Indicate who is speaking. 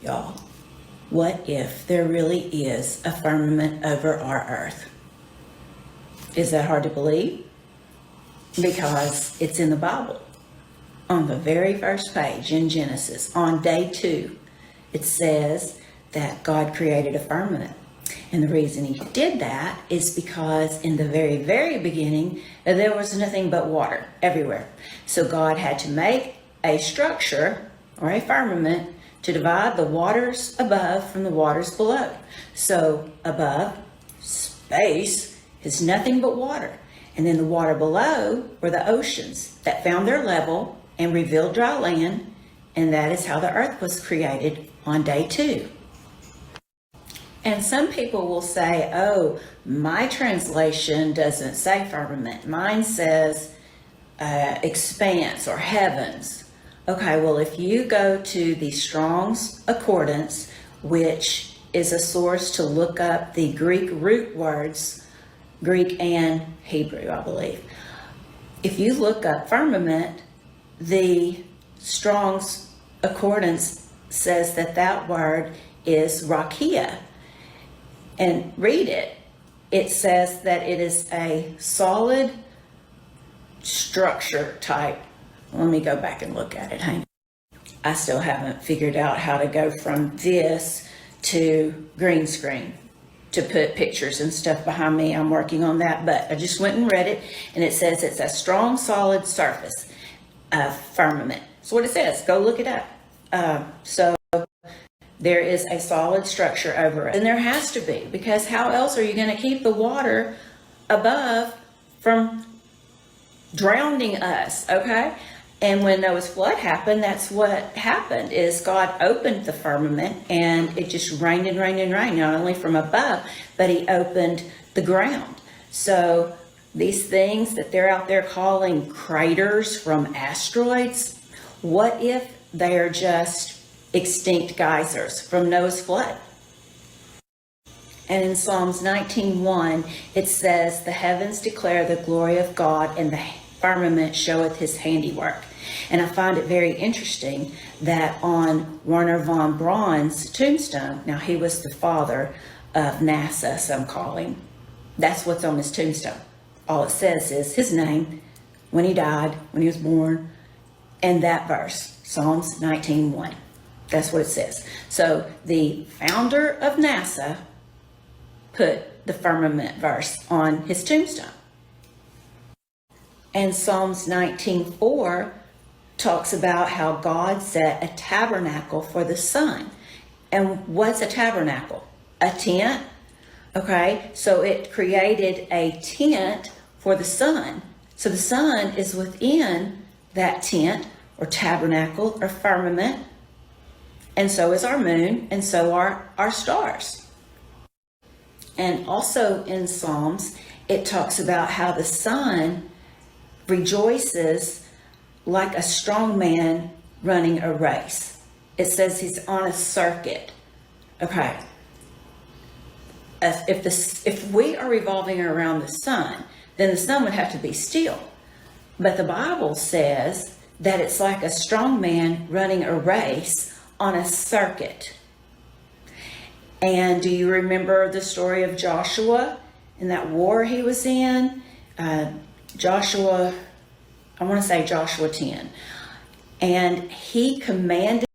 Speaker 1: y'all, what if there really is a firmament over our earth? Is that hard to believe? Because it's in the Bible. On the very first page in Genesis, on day 2, it says that God created a firmament. And the reason he did that is because in the very, very beginning, there was nothing but water everywhere. So God had to make a structure or a firmament to divide the waters above from the waters below. So above, space, is nothing but water. And then the water below were the oceans that found their level and revealed dry land. And that is how the earth was created on day 2. And some people will say, oh, my translation doesn't say firmament. Mine says expanse or heavens. Okay, well, if you go to the Strong's Concordance, which is a source to look up the Greek root words, Greek and Hebrew, I believe. If you look up firmament, the Strong's Concordance says that that word is rakia. And read it. It says that it is a solid structure type. Let me go back and look at it. Hang on. I still haven't figured out how to go from this to green screen to put pictures and stuff behind me. I'm working on that, but I just went and read it, and it says it's a strong, solid surface of firmament. That's what it says. Go look it up. So there is a solid structure over it. And there has to be, because how else are you going to keep the water above from drowning us, okay? And when Noah's flood happened, that's what happened, is God opened the firmament and it just rained and rained and rained, not only from above, but he opened the ground. So these things that they're out there calling craters from asteroids, what if they are just extinct geysers from Noah's flood? And in Psalms 19:1, it says, the heavens declare the glory of God, and the firmament showeth his handiwork. And I find it very interesting that on Wernher von Braun's tombstone, now he was the father of NASA, some call him. That's what's on his tombstone. All it says is his name, when he died, when he was born, and that verse, Psalms 19:1. That's what it says. So the founder of NASA put the firmament verse on his tombstone. And Psalms 19:4 talks about how God set a tabernacle for the sun. And what's a tabernacle? A tent. Okay, so it created a tent for the sun. So the sun is within that tent or tabernacle or firmament. And so is our moon, and so are our stars. And also in Psalms, it talks about how the sun rejoices like a strong man running a race. It says he's on a circuit. Okay. If we are revolving around the sun, then the sun would have to be still. But the Bible says that it's like a strong man running a race on a circuit. And do you remember the story of Joshua in that war he was in? Joshua 10. And he commanded